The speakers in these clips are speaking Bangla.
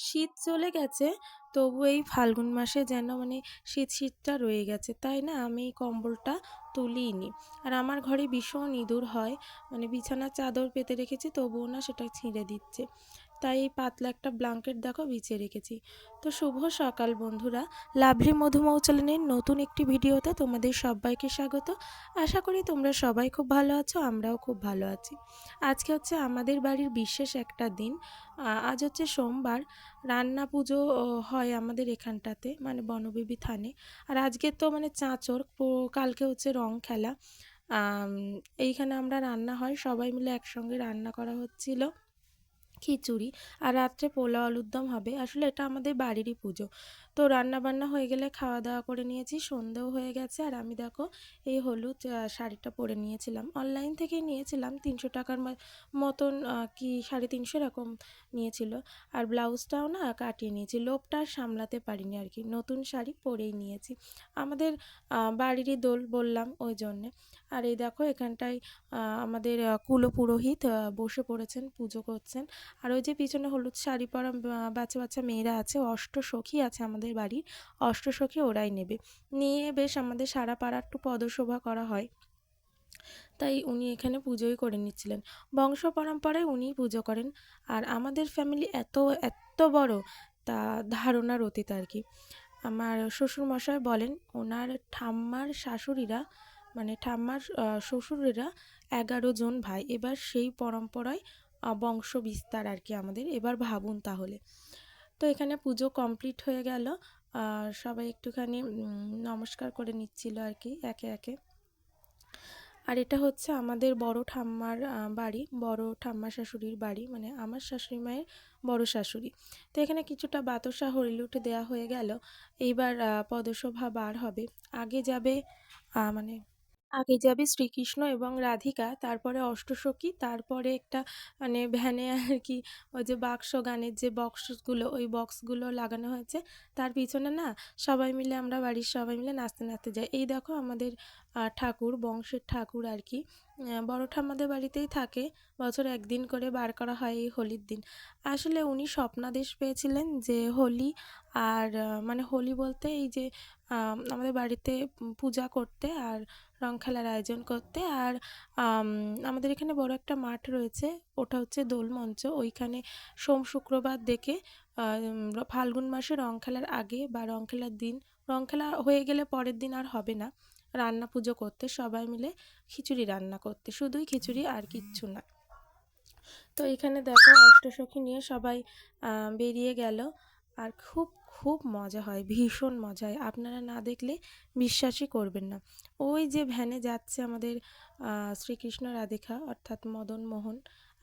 শীত চলে গেছে, তবু এই ফাল্গুন মাসে যেন শীতটা রয়ে গেছে, তাই না? আমি এই কম্বলটা তুলিই নি। আর আমার ঘরে ভীষণ ইঁদুর হয়, বিছানার চাদর পেতে রেখেছি তবুও না সেটা ছিঁড়ে দিচ্ছে। তাই এই পাতলা একটা ব্ল্যাঙ্কেট দেখো বিছিয়ে রেখেছি। তো শুভ সকাল বন্ধুরা, লাভলি মধুমৌচালিনীর নতুন একটি ভিডিওতে তোমাদের সবাইকে স্বাগত। আশা করি তোমরা সবাই খুব ভালো আছো, আমরাও খুব ভালো আছি। আজকে হচ্ছে আমাদের বাড়ির বিশেষ একটা দিন। আজ হচ্ছে সোমবার। রান্না পুজো হয় আমাদের এখানটাতে, বনবিবি থানে। আর আজকে তো চাঁচর, কালকে হচ্ছে রং খেলা। আম, এইখানে আমরা রান্না হয়, সবাই মিলে একসঙ্গে রান্না করা হচ্ছিল খিচুড়ি। আর রাত্রে পোলাও আলুর দম হবে। আসলে এটা আমাদের বাড়িরই পুজো। তো রান্না বান্না হয়ে গেলে খাওয়া দাওয়া করে নিয়েছি, সন্ধেও হয়ে গেছে। আর আমি দেখো এই হলুদ শাড়িটা পরে নিয়েছিলাম, অনলাইন থেকেই নিয়েছিলাম, 300 টাকার মতন, কি 350 এরকম নিয়েছিল। আর ব্লাউজটাও না কাটিয়ে নিয়েছি, লোকটা আর সামলাতে পারিনি আর কি, নতুন শাড়ি পরেই নিয়েছি। আমাদের বাড়িরই দোল বললাম ওই জন্যে। আর এই দেখো এখানটায় আমাদের কুলপুরোহিত বসে পড়েছেন, পুজো করছেন। আর ওই যে পিছনে হলুদ শাড়ি পরা বাচ্চা বাচ্চা মেয়েরা আছে, অষ্টসখী আছে আমাদের বাড়ির, অষ্টসখী ওরাই নেবে। নিয়ে বেশ আমাদের সারা পাড়া একটু পদশোভা করা হয়, তাই উনি এখানে পুজোই করে নিচ্ছিলেন। বংশ পরম্পরায় উনিই পুজো করেন। আর আমাদের ফ্যামিলি এত এত বড়, তা ধারণার অতীত আর কি। আমার শ্বশুরমশাই বলেন ওনার ঠাম্মার শাশুড়িরা, ঠাম্মার শ্বশুরেরা 11 জন ভাই। এবার সেই পরম্পরায় বংশ বিস্তার আর কি আমাদের। এবার ভাবুন তাহলে। তো এখানে পুজো কমপ্লিট হয়ে গেল। সবাই একটুখানি নমস্কার করে নিচ্ছিল আর কি একে একে। আর এটা হচ্ছে আমাদের বড় ঠাম্মার বাড়ি, বড় ঠাম্মা শাশুড়ির বাড়ি, আমার শাশুড়ি মায়ের বড় শাশুড়ি। তো এখানে কিছুটা বাতাসা হরিলুট দেওয়া হয়ে গেল। এইবার পদশোভা বার হবে। আগে যাবে আহ, মানে আগে যাবে শ্রীকৃষ্ণ এবং রাধিকা, তারপরে অষ্টসখী, তারপরে একটা ভ্যানে আর কি, ওই যে বাক্স গানের যে বক্সগুলো, ওই বক্সগুলো লাগানো হয়েছে, তার পিছনে না সবাই মিলে, আমরা বাড়ির সবাই মিলে নাচতে নাচতে যাই। এই দেখো আমাদের ঠাকুর, বংশের ঠাকুর আর কি, বড় ঠাম্মাদের বাড়িতেই থাকে। বছর একদিন করে বার করা হয় এই হোলির দিন। আসলে উনি স্বপ্নাদেশ পেয়েছিলেন যে হোলি, আর হোলি বলতে এই যে আমাদের বাড়িতে পূজা করতে আর রং খেলার আয়োজন করতে। আর আমাদের এখানে বড় একটা মাঠ রয়েছে, ওটা হচ্ছে দোলমঞ্চ। ওইখানে সোম শুক্রবার দেখে ফাল্গুন মাসে রং খেলার আগে বা রং খেলার দিন, রং খেলা হয়ে গেলে পরের দিন আর হবে না, রান্না পুজো করতে সবাই মিলে, খিচুড়ি রান্না করতে, শুধুই খিচুড়ি আর কিচ্ছু না। তো এখানে দেখো অষ্টসখী নিয়ে সবাই বেরিয়ে গেল। আর খুব খুব মজা হয়, ভীষণ মজা হয়, আপনারা না দেখলে বিশ্বাসই করবেন না। ওই যে ভ্যানে যাচ্ছে আমাদের শ্রীকৃষ্ণ রাধিকা, অর্থাৎ মদন মোহন।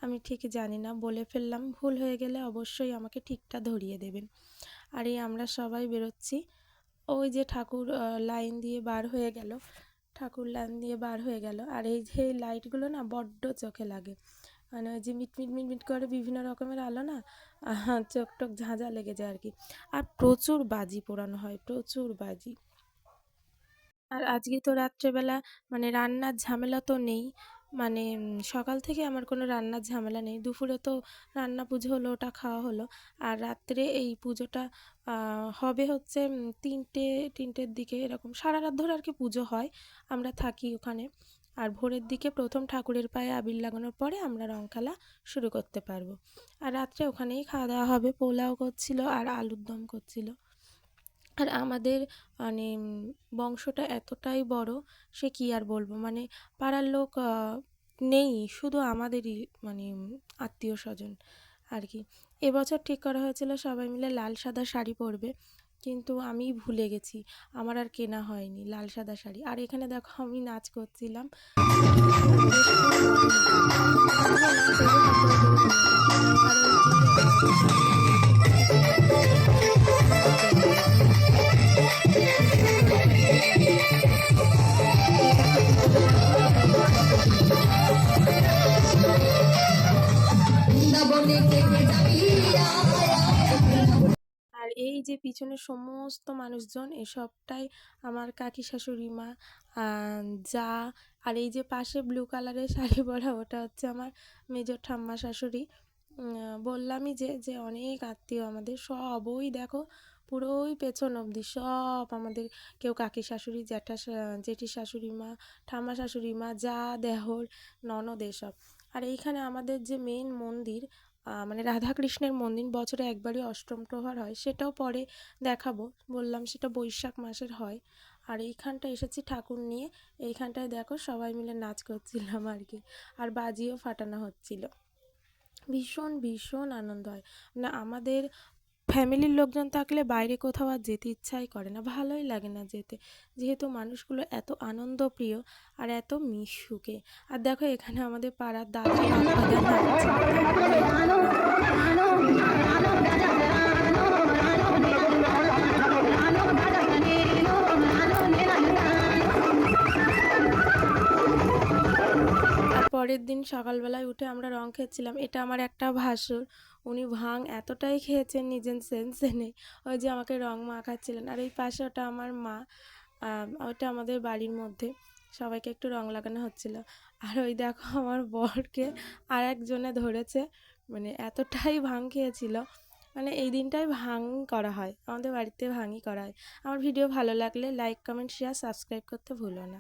আমি ঠিক জানি না, বলে ফেললাম, ভুল হয়ে গেলে অবশ্যই আমাকে ঠিকটা ধরিয়ে দেবেন। আর এই আমরা সবাই বেরোচ্ছি। ওই যে ঠাকুর লাইন দিয়ে বার হয়ে গেল, ঠাকুর লাইন দিয়ে বার হয়ে গেল। আর এই যে লাইটগুলো না বড্ড চোখে লাগে, ওই যে মিটমিট মিটমিট করে বিভিন্ন রকমের আলো না, চোখ টোক ঝাঁঝা লেগে যায় আর কি। আর প্রচুর বাজি পোড়ানো হয়, প্রচুর বাজি। আর আজকে তো রাত্রেবেলা রান্নার ঝামেলা তো নেই, সকাল থেকে আমার কোনো রান্নার ঝামেলা নেই। দুপুরে তো রান্না পুজো হলো, ওটা খাওয়া হলো। আর রাত্রে এই পুজোটা হবে হচ্ছে 3টের দিকে, এরকম সারা রাত ধরে আর কি পুজো হয়, আমরা থাকি ওখানে। আর ভোরের দিকে প্রথম ঠাকুরের পায়ে আবির লাগানোর পরে আমরা রং খেলা শুরু করতে পারবো। আর রাত্রে ওখানেই খাওয়া দাওয়া হবে, পোলাও করছিল আর আলুর দম করছিল। আর আমাদের বংশটা এতটাই বড়, সে কি আর বলবো, পাড়ার লোক নেই, শুধু আমাদেরই আত্মীয় স্বজন আর কি। এবছর ঠিক করা হয়েছিল সবাই মিলে লাল সাদা শাড়ি পরবে, কিন্তু আমি ভুলে গেছি, আমার আর কেনা হয়নি লাল সাদা শাড়ি। আর এখানে দেখো আমি নাচ করছিলাম, বেশ খুব মজা হচ্ছিল। আমিও না, তবু হাততালি করে নিয়েছে। আর ওই যে সামনে আমাদের কিছু মানুষ ছিল, মজা করে একদম কি সুন্দর এখানে নাচছিল। এই দেখো পিছনে দেখো সবাই গান করছিল। আর এই যে পিছনে সমস্ত মানুষজন, এসবটাই আমার কাকি শাশুড়ি মা, যা। আর এই যে পাশে ব্লু কালারের শাড়ি পরা, ওটা হচ্ছে আমার মেজর ঠাম্মা শাশুড়ি। বললামই যে অনেক আত্মীয় আমাদের সব ওই দেখো পুরো ওই পেছন অবধি সব আমাদের, কেউ কাকি শাশুড়ি, জেঠি শাশুড়ি মা, ঠাম্মা শাশুড়ি মা, যা, দেওর, ননদ এসব। আর এইখানে আমাদের যে মেন মন্দির, মানে রাধাকৃষ্ণের মন্দির, বছরে একবারই অষ্টম প্রহর হয়, সেটাও পরে দেখাবো। বললাম সেটা বৈশাখ মাসের হয়। আর এইখানটা এসেছি ঠাকুর নিয়ে, এইখানটায় দেখো সবাই মিলে নাচ করছিলাম আর কি, আর বাজিও ফাটানো হচ্ছিল। ভীষণ ভীষণ আনন্দ হয়। না আমাদের ফ্যামিলির লোকজন থাকলে বাইরে কোথাও আর যেতে ইচ্ছাই করে না, ভালোই লাগে না যেতে, যেহেতু মানুষগুলো এত আনন্দপ্রিয় আর এত মিশুকে। আর দেখো এখানে আমাদের পাড়ার দাদা বাপ্পাদা নাচছিল, দারুণ লাগছিল দেখো। আর পরের দিন সকালবেলায় উঠে আমরা রং খেয়েছিলাম। এটা আমার একটা ভাসুর, উনি ভাং এতটাই খেয়েছেন নিজের সেন্সে নেই, ওই যে আমাকে রং মাখাচ্ছিলেন। আর এই পাশে ওটা আমার মা, ওটা আমাদের বাড়ির মধ্যে সবাইকে একটু রং লাগানো হচ্ছিল। আর ওই দেখো আমার বরকে আর একজনে ধরেছে, মানে এতটাই ভাং খেয়েছিল। মানে এই দিনটাই ভাং করা হয়, আমাদের বাড়িতে ভাংই করা হয়। আমার ভিডিও ভালো লাগলে লাইক, কমেন্ট, শেয়ার, সাবস্ক্রাইব করতে ভুলো না।